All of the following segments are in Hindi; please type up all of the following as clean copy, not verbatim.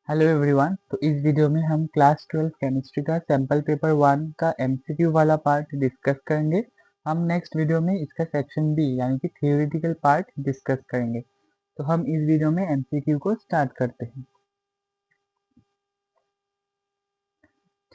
Hello everyone. तो इस वीडियो में हम क्लास 12 केमिस्ट्री का सैम्पल पेपर 1 का एमसीक्यू वाला पार्ट डिस्कस करेंगे। हम नेक्स्ट वीडियो में इसका सेक्शन बी यानी कि थियोरेटिकल पार्ट डिस्कस करेंगे। तो हम इस वीडियो में एमसीक्यू को स्टार्ट करते हैं।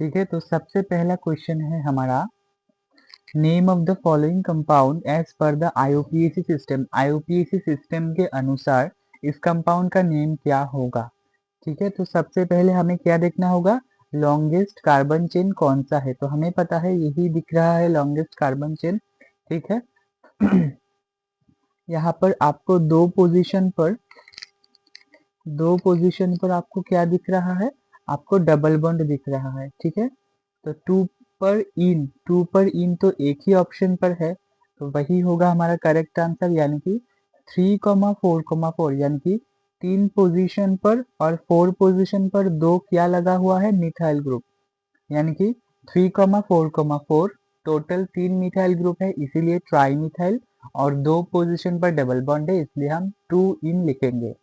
ठीक है, तो सबसे पहला क्वेश्चन है हमारा, name of the following compound as per the IUPAC system. IUPAC system के अनुसार इस कंपाउंड का नेम क्या होगा। ठीक है, तो सबसे पहले हमें क्या देखना होगा, लॉन्गेस्ट कार्बन चेन कौन सा है। तो हमें पता है यही दिख रहा है लॉन्गेस्ट कार्बन चेन। ठीक है यहाँ पर आपको दो पोजीशन पर आपको क्या दिख रहा है, आपको डबल बॉन्ड दिख रहा है। ठीक है, तो टू पर इन तो एक ही ऑप्शन पर है, तो वही होगा हमारा करेक्ट आंसर, यानी कि 3,4,4 यानी कि 3 पोजीशन पर और 4 पोजीशन पर दो क्या लगा हुआ है, मिथाइल ग्रुप, यानी कि 3,4,4 टोटल 3 मिथाइल ग्रुप है, इसीलिए ट्राई मिथाइल, और दो पोजीशन पर डबल बॉन्ड है, इसलिए हम 2 इन लिखेंगे।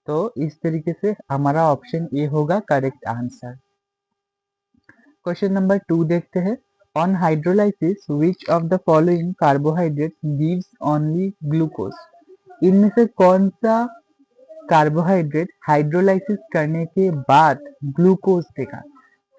तो इस तरीके से हमारा ऑप्शन ए होगा करेक्ट आंसर। क्वेश्चन नंबर 2 देखते हैं। On hydrolysis which of the following carbohydrates gives only glucose. इनमें से कौन सा कार्बोहाइड्रेट हाइड्रोलाइसिस करने के बाद ग्लूकोज देगा।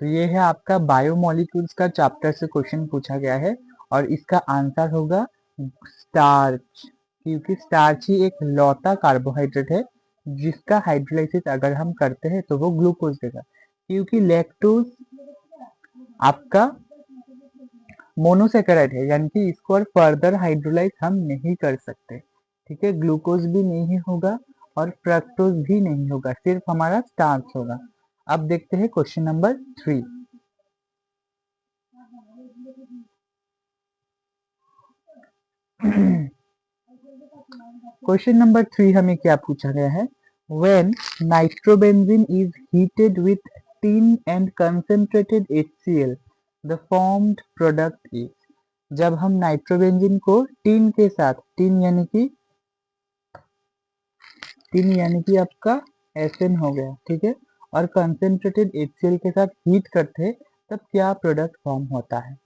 तो ये है आपका बायोमोलिक्यूल्स का चैप्टर से क्वेश्चन पूछा गया है, और इसका आंसर होगा स्टार्च, क्योंकि स्टार्च ही एक लौता कार्बोहाइड्रेट है जिसका हाइड्रोलाइसिस अगर हम करते हैं तो वो ग्लूकोज देगा, क्योंकि लैक्टोज आपका मोनोसेकेराइड है, यानी कि इसको और फर्दर हाइड्रोलाइज हम नहीं कर सकते। ठीक है, ग्लूकोज भी नहीं होगा और फ्रक्टोज भी नहीं होगा, सिर्फ हमारा स्टार्च होगा। अब देखते हैं क्वेश्चन नंबर 3। क्वेश्चन नंबर 3 हमें क्या पूछा गया है, when nitrobenzene is heated with tin and concentrated HCl the formed product is. जब हम नाइट्रोबेंजीन को टिन के साथ, टिन यानी कि आपका SN हो गया, ठीक है, और कंसंट्रेटेड HCl के साथ हीट करते हैं, तब क्या प्रोडक्ट फॉर्म होता है।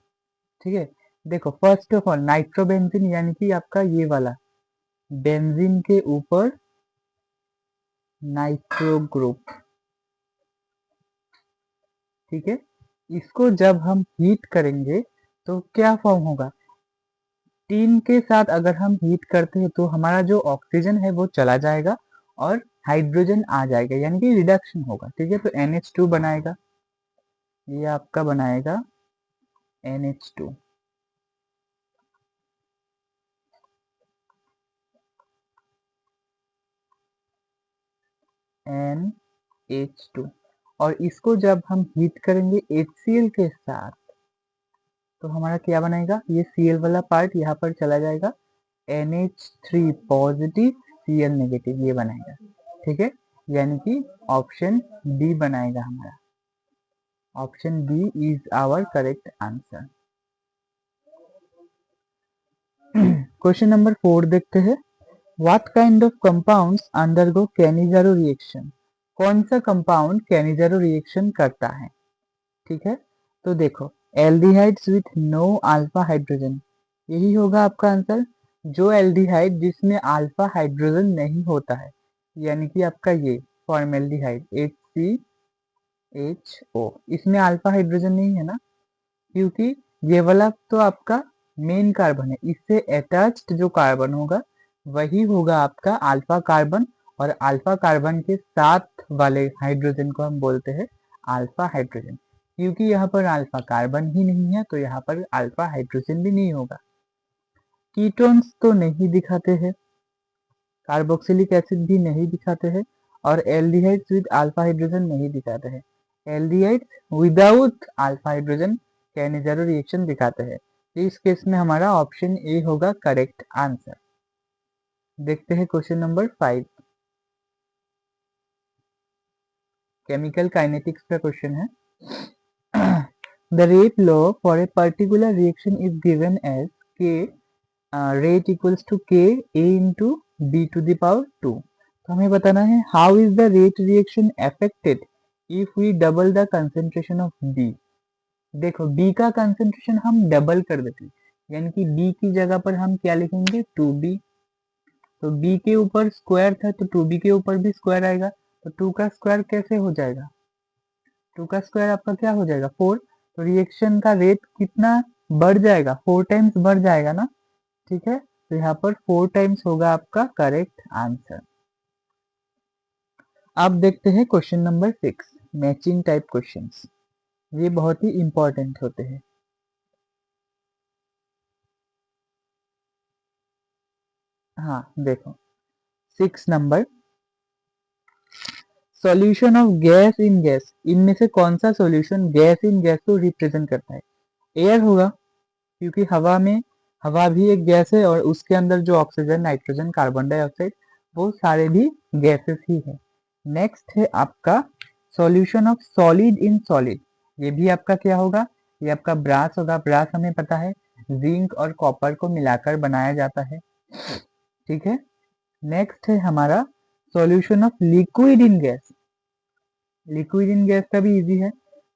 ठीक है, देखो फर्स्ट ऑफ ऑल नाइट्रोबेंजीन यानी कि आपका ये वाला बेंजीन के ऊपर नाइट्रो ग्रुप। ठीक है, इसको जब हम हीट करेंगे तो क्या फॉर्म होगा, टीन के साथ अगर हम हीट करते हैं तो हमारा जो ऑक्सीजन है वो चला जाएगा और हाइड्रोजन आ जाएगा, यानी कि रिडक्शन होगा। ठीक है, तो NH2 बनाएगा, ये आपका बनाएगा NH2। NH2, और इसको जब हम हीट करेंगे HCl के साथ तो हमारा क्या बनेगा, ये Cl वाला पार्ट यहाँ पर चला जाएगा, NH3 पॉजिटिव Cl नेगेटिव, ये बनाएगा। ठीक है, यानी कि ऑप्शन डी बनाएगा हमारा, option B is our correct answer. Question number 4 देखते हैं। What kind of compounds undergo Cannizzaro reaction. कौन सा कंपाउंड कैनिजारो रिएक्शन करता है। ठीक है, तो देखो aldehydes with no alpha hydrogen, यही होगा आपका आंसर। जो एल्डिहाइड जिसमें अल्फा हाइड्रोजन नहीं होता है, यानी कि आपका ये फॉर्मेल्डिहाइड HCHO, इसमें अल्फा हाइड्रोजन नहीं है ना, क्योंकि ये वाला तो आपका मेन कार्बन है, इससे अटैच्ड जो कार्बन होगा वही होगा आपका अल्फा कार्बन, और अल्फा कार्बन के साथ वाले हाइड्रोजन को हम बोलते हैं अल्फा हाइड्रोजन। क्योंकि यहाँ पर अल्फा कार्बन ही नहीं है तो यहाँ पर अल्फा हाइड्रोजन भी नहीं होगा। कीटोन्स तो नहीं दिखाते हैं, कार्बोक्सिलिक एसिड भी नहीं दिखाते हैं, और एल्डिहाइड्स विद अल्फा हाइड्रोजन नहीं दिखाते हैं। Aldehydes without alpha hydrogen Cannizzaro reaction दिखाते हैं। इस केस में हमारा ऑप्शन ए होगा करेक्ट आंसर। देखते हैं क्वेश्चन नंबर 5, केमिकल काइनेटिक्स का क्वेश्चन है। The rate law for a particular reaction is given as k rate equals to k A into B to the power 2। तो हमें बताना है how is the rate reaction affected if we double the concentration of B, देखो बी का कंसेंट्रेशन हम डबल कर देते हैं, यानी कि बी की जगह पर हम क्या लिखेंगे 2b। तो बी के ऊपर स्क्वायर था तो 2b के ऊपर भी स्क्वायर आएगा, तो 2 का स्क्वायर कैसे हो जाएगा, 2 का स्क्वायर आपका क्या हो जाएगा 4। तो रिएक्शन का रेट कितना बढ़ जाएगा, 4 टाइम्स बढ़ जाएगा ना, ठीक है। तो यहाँ पर 4 टाइम्स होगा आपका करेक्ट आंसर। अब देखते हैं question number 6, matching type questions. ये बहुत ही इंपॉर्टेंट होते हैं। हाँ देखो 6 number, solution of gas in gas, इनमें से कौन सा सॉल्यूशन गैस इन गैस को रिप्रेजेंट करता है, एयर होगा, क्योंकि हवा में, हवा भी एक गैस है और उसके अंदर जो ऑक्सीजन नाइट्रोजन कार्बन डाइऑक्साइड वो सारे भी गैसेस ही है। नेक्स्ट है आपका solution of solid in solid, ये भी आपका क्या होगा, ये आपका ब्रास होगा। ब्रास हमें पता है जिंक और कॉपर को मिलाकर बनाया जाता है, ठीक है। नेक्स्ट है हमारा solution of liquid in gas, liquid in gas का भी इजी है,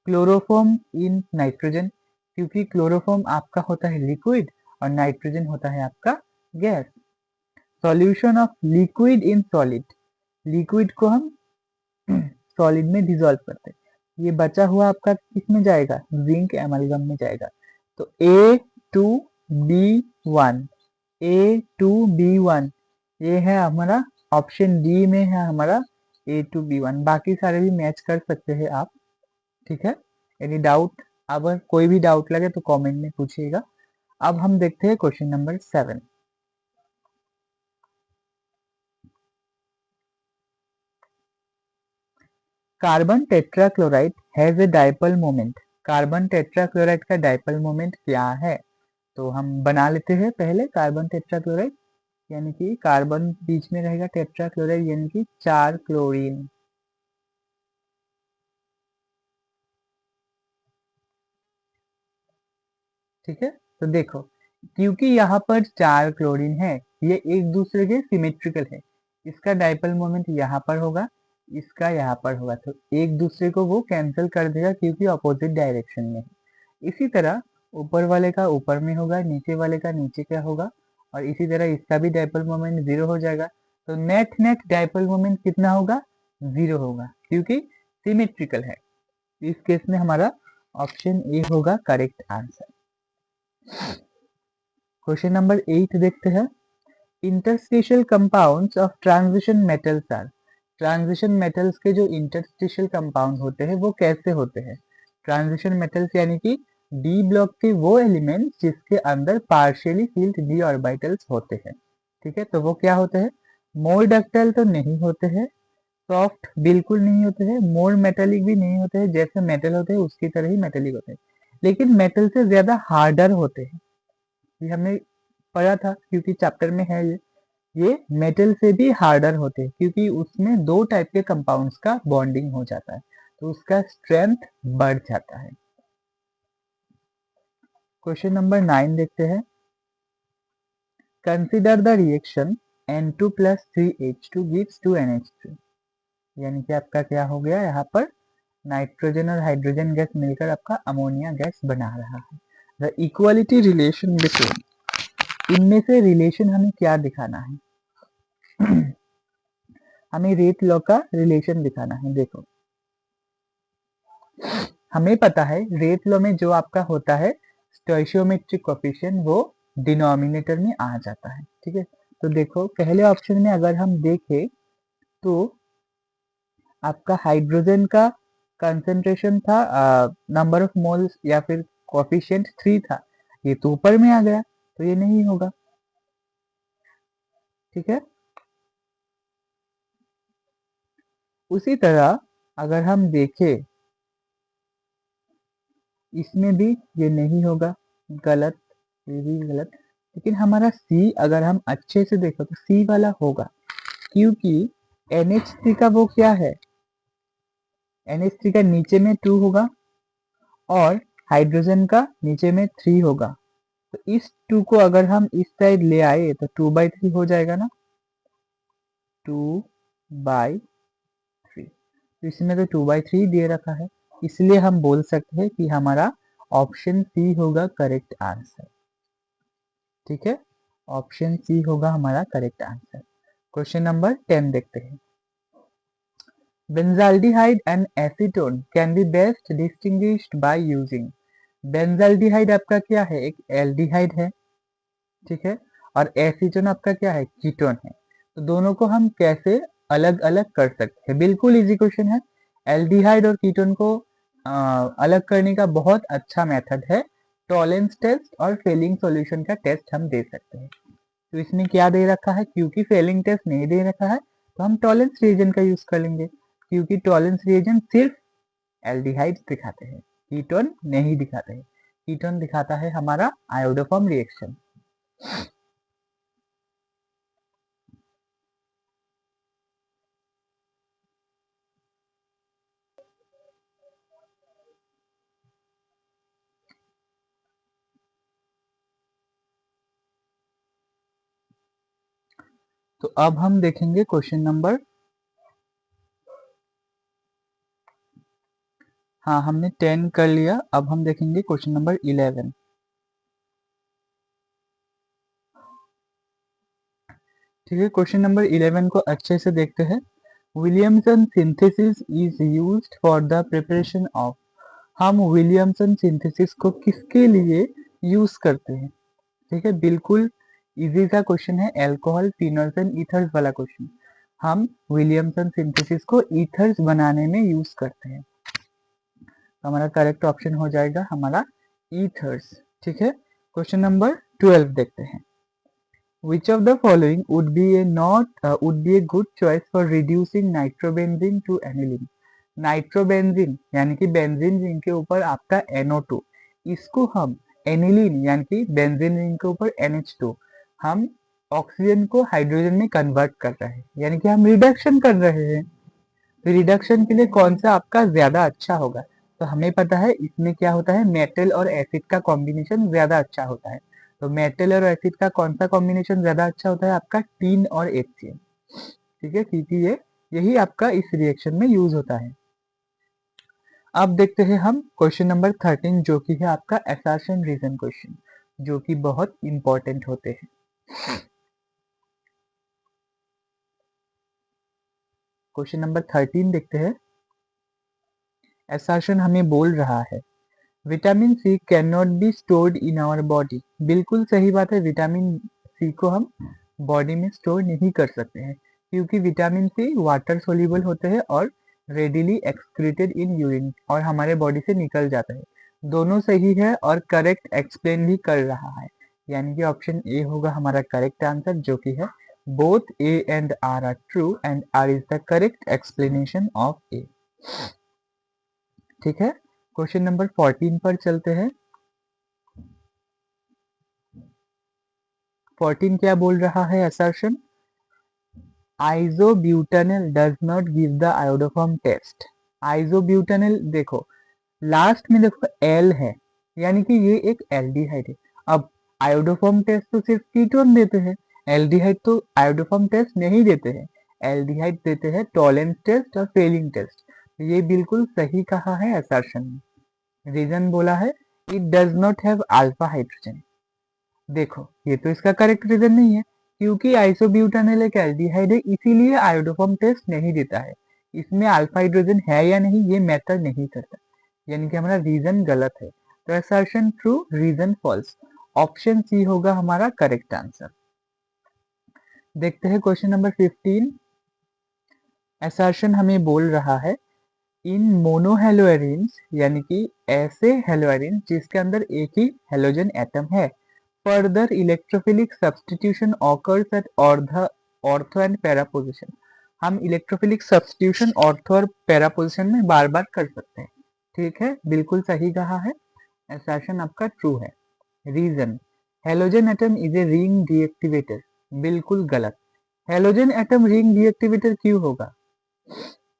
क्लोरोफॉर्म इन नाइट्रोजन, क्योंकि क्लोरोफॉर्म आपका होता है लिक्विड और नाइट्रोजन होता है आपका gas. Solution of liquid in solid, liquid को हम सॉलिड में डिसॉल्व करते हैं, ये बचा हुआ आपका किसमें जाएगा, जिंक एमलगम में जाएगा। तो A2B1, A2B1 ये है हमारा ऑप्शन डी में है हमारा A2B1, बाकी सारे भी मैच कर सकते हैं आप, ठीक है। एनी डाउट, अगर कोई भी डाउट लगे तो कमेंट में पूछिएगा। अब हम देखते हैं question number 7। Carbon tetrachloride has a dipole moment, carbon tetrachloride का डाइपोल मोमेंट क्या है, तो हम बना लेते हैं पहले कार्बन टेट्राक्लोराइड, यानी कि कार्बन बीच में रहेगा, टेट्राक्लोराइड यानी कि 4 क्लोरीन, ठीक है। तो देखो क्योंकि यहाँ पर 4 क्लोरीन है, ये एक दूसरे के सिमेट्रिकल है, इसका डाइपोल मोमेंट यहाँ पर होगा, इसका यहाँ पर होगा, तो एक दूसरे को वो कैंसिल कर देगा क्योंकि अपोजिट डायरेक्शन में है। इसी तरह ऊपर वाले का ऊपर में होगा, नीचे वाले का नीचे क्या होगा, और इसी तरह इसका भी डाइपोल मोमेंट 0 हो जाएगा। तो नेट नेट डाइपोल मोमेंट कितना होगा, 0 होगा, क्योंकि सिमेट्रिकल है। इस केस में हमारा ऑप्शन ए होगा करेक्ट आंसर। क्वेश्चन नंबर 8 देखते हैं, interstitial compounds of transition metals are, transition metals के जो इंटरस्टिशियल कंपाउंड होते हैं वो कैसे होते हैं, ट्रांजिशन मेटल्स यानी कि डी ब्लॉक के वो एलिमेंट्स जिसके अंदर पार्शियली फिल्ड डी ऑर्बिटल्स होते हैं, ठीक है। तो वो क्या होते हैं, मोर डक्टाइल तो नहीं होते हैं, सॉफ्ट बिल्कुल नहीं होते हैं, मोर मेटेलिक भी नहीं होते हैं, जैसे मेटल होते हैं उसकी तरह ही मेटेलिक होते हैं, लेकिन मेटल से ज्यादा हार्डर होते हैं, ये हमने पढ़ा था क्योंकि चैप्टर में है ये मेटल से भी हार्डर होते हैं क्योंकि उसमें 2 टाइप के कंपाउंड्स का बॉन्डिंग हो जाता है, तो उसका स्ट्रेंथ बढ़ जाता है। क्वेश्चन नंबर 9 देखते हैं, consider the reaction N2 plus 3H2 gives 2NH3, यानी कि आपका क्या हो गया, यहाँ पर नाइट्रोजन और हाइड्रोजन गैस मिलकर आपका अमोनिया गैस बना रहा है। द इक्वालिटी रिलेशन बिटवीन, इनमें से रिलेशन हमें क्या दिखाना है हमें रेट लॉ का रिलेशन दिखाना है। देखो हमें पता है रेट लॉ में जो आपका होता है स्टोइशियोमेट्रिक कोफिशिएंट वो डिनोमिनेटर में आ जाता है, ठीक है। तो देखो पहले ऑप्शन में अगर हम देखें तो आपका हाइड्रोजन का कंसेंट्रेशन था, नंबर ऑफ मोल्स या फिर कोफिशिएंट 3 था, ये तो ऊपर में आ गया, तो ये नहीं होगा, ठीक है। उसी तरह अगर हम देखें इसमें भी ये नहीं होगा, गलत, ये भी गलत, लेकिन हमारा सी अगर हम अच्छे से देखो तो सी वाला होगा, क्योंकि NH3 का वो क्या है, NH3 का नीचे में 2 होगा और हाइड्रोजन का नीचे में 3 होगा, तो इस 2 को अगर हम इस साइड ले आए तो 2/3 हो जाएगा ना, 2/3। तो इसमें तो 2/3 दे रखा है, इसलिए हम बोल सकते हैं कि हमारा ऑप्शन सी होगा करेक्ट आंसर। ठीक है, ऑप्शन सी होगा हमारा करेक्ट आंसर। क्वेश्चन नंबर 10 देखते हैं। Benzaldehyde and acetone can be best distinguished by using. Benzaldehyde आपका क्या है, एक एल्डिहाइड है, ठीक है, और एसीटोन आपका क्या है, कीटोन है। तो दोनों को हम कैसे अलग अलग कर सकते हैं, बिल्कुल इजी क्वेश्चन है। एल्डिहाइड और कीटोन को अलग करने का बहुत अच्छा मेथड है, टॉलेंस टेस्ट और फेलिंग सॉल्यूशन का टेस्ट हम दे सकते हैं। तो इसमें क्या दे रखा है, क्योंकि फेलिंग टेस्ट नहीं दे रखा है तो हम टॉलेंस रिएजेंट का यूज कर लेंगे, क्योंकि टॉलेंस रिएजेंट सिर्फ एल्डिहाइड दिखाते हैं, कीटोन नहीं दिखाते हैं। कीटोन दिखाता है हमारा आयोडोफॉर्म रिएक्शन। तो अब हम देखेंगे क्वेश्चन नंबर, हाँ हमने 10 कर लिया, अब हम देखेंगे क्वेश्चन नंबर 11। ठीक है, क्वेश्चन नंबर 11 को अच्छे से देखते हैं। Williamson synthesis is used for the preparation of. हम विलियमसन सिंथेसिस को किसके लिए यूज करते हैं। ठीक है, बिल्कुल इजी सा क्वेश्चन है, अल्कोहल फिनोल्स एंड ईथर्स वाला क्वेश्चन। हम विलियमसन सिंथेसिस को ईथर्स बनाने में यूज करते हैं, तो हमारा करेक्ट ऑप्शन हो जाएगा हमारा ईथर्स। ठीक है, क्वेश्चन नंबर 12 देखते हैं। Which of the following would be a good choice for reducing nitrobenzene to aniline? Nitrobenzene यानी कि बेंजीन रिंग के ऊपर आपका NO2, इसको हम एनिलीन यानी कि बेंजीन रिंग के ऊपर NH2, हम ऑक्सीजन को हाइड्रोजन में कन्वर्ट कर रहे हैं, यानी कि हम रिडक्शन कर रहे हैं। तो रिडक्शन के लिए कौन सा आपका ज्यादा अच्छा होगा, तो हमें पता है इसमें क्या होता है, मेटल और एसिड का कॉम्बिनेशन ज्यादा अच्छा होता है। तो मेटल और एसिड का कौन सा कॉम्बिनेशन ज्यादा अच्छा होता है, आपका टीन और HCl। ठीक है, क्योंकि यही आपका इस रिएक्शन में यूज होता है। अब देखते हैं हम क्वेश्चन नंबर 13, जो कि है आपका असर्शन रीजन क्वेश्चन, जो कि बहुत इंपॉर्टेंट होते हैं। क्वेश्चन नंबर 13 देखते हैं। असर्शन हमें बोल रहा है vitamin C can not be stored in our body. बिल्कुल सही बात है, विटामिन सी को हम बॉडी में स्टोर नहीं कर सकते हैं, क्योंकि विटामिन सी वाटर सोल्यूबल होते हैं और रेडिली एक्सक्रीटेड इन यूरिन, और हमारे बॉडी से निकल जाता है। दोनों सही है और करेक्ट एक्सप्लेन भी कर रहा है, यानी कि ऑप्शन ए होगा हमारा करेक्ट आंसर, जो कि है both A and R R true and R is the correct explanation of A. ठीक है, क्वेश्चन नंबर 14 पर चलते हैं। 14 क्या बोल रहा है assertion, isobutanol does not give the iodoform test. Isobutanol देखो लास्ट में देखो एल है, यानी कि ये एक एल्डिहाइड है। अब आयोडोफॉर्म टेस्ट तो सिर्फ कीटोन देते हैं, एल्डिहाइड तो आयोडोफॉर्म टेस्ट नहीं देते हैं, एल्डिहाइड देते हैं टॉलेंस टेस्ट और फेलिंग टेस्ट। ये बिल्कुल सही कहा है असर्शन में। रीजन बोला है it does not have alpha hydrogen. देखो ये तो इसका करेक्ट रीजन नहीं है, क्योंकि आइसोब्यूटानॉल एक एल्डिहाइड है, इसीलिए आयोडोफॉर्म टेस्ट नहीं देता है। इसमें अल्फा हाइड्रोजन है या नहीं ये मैटर नहीं करता, यानी कि हमारा रीजन गलत है। तो assertion true, reason false. Option C होगा हमारा करेक्ट आंसर। देखते हैं क्वेश्चन नंबर 15। असर्शन हमें बोल रहा है इन मोनोहेलोएरिन्स, यानी कि ऐसे हेलोएरिन जिसके अंदर एक ही हेलोजन एटम है, further electrophilic substitution occurs at ortho and para position. हम इलेक्ट्रोफिलिक सब्स्टिट्यूशन ऑर्थो और पैरा पोजिशन में बार बार कर सकते हैं। ठीक है, बिल्कुल सही कहा है, असर्शन आपका ट्रू है। Reason, halogen atom is a ring deactivator. बिल्कुल गलत, हेलोजन एटम रिंग डीएक्टिवेटर क्यों होगा,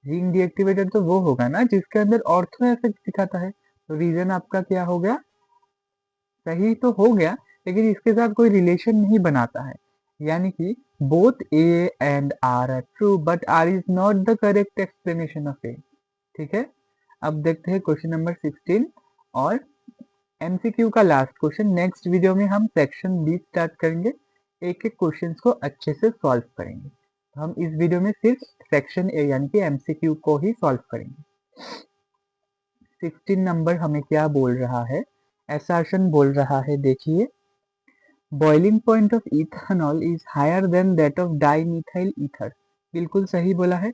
रिंग डीएक्टिवेटर तो वो होगा ना जिसके अंदर ऑर्थो इफेक्ट दिखाता है। तो रीजन आपका क्या हो गया, सही तो हो गया, लेकिन इसके साथ कोई रिलेशन नहीं बनाता है, यानी कि both A and R R true but R is not the correct explanation of A. ठीक है, अब देखते हैं क्वेश्चन नंबर 16 और एमसीक्यू का लास्ट क्वेश्चन। नेक्स्ट वीडियो में हम सेक्शन बी स्टार्ट करेंगे, एक एक क्वेश्चन को अच्छे से सॉल्व करेंगे। तो हम इस वीडियो में सिर्फ सेक्शन ए यानी कि एमसीक्यू को ही सॉल्व करेंगे। 16 नंबर हमें क्या बोल रहा है, असर्शन बोल रहा है, देखिए boiling point of ethanol is higher than that of dimethyl ether. बिल्कुल सही बोला है।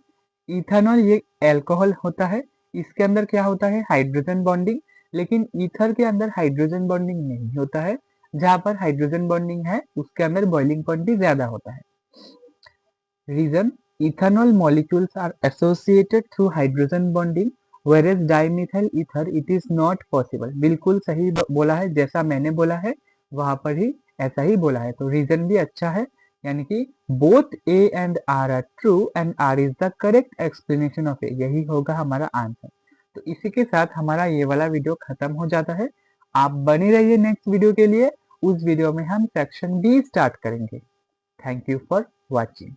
इथेनॉल ये एल्कोहल होता है, इसके अंदर क्या होता है, हाइड्रोजन बॉन्डिंग, लेकिन ईथर के अंदर हाइड्रोजन बॉन्डिंग नहीं होता है। जहां पर हाइड्रोजन बॉन्डिंग है उसके अंदर बॉइलिंग पॉइंट भी ज्यादा होता है। Reason, ethanol molecules are associated through hydrogen bonding whereas dimethyl ether it is not possible. बिल्कुल सही बोला है, जैसा मैंने बोला है वहां पर ही ऐसा ही बोला है। तो रीजन भी अच्छा है, यानी कि both A and R R true and R is the correct explanation of A, यही होगा हमारा आंसर। तो इसी के साथ हमारा ये वाला वीडियो खत्म हो जाता है। आप बने रहिए नेक्स्ट वीडियो के लिए, उस वीडियो में हम सेक्शन बी स्टार्ट करेंगे। Thank you for watching.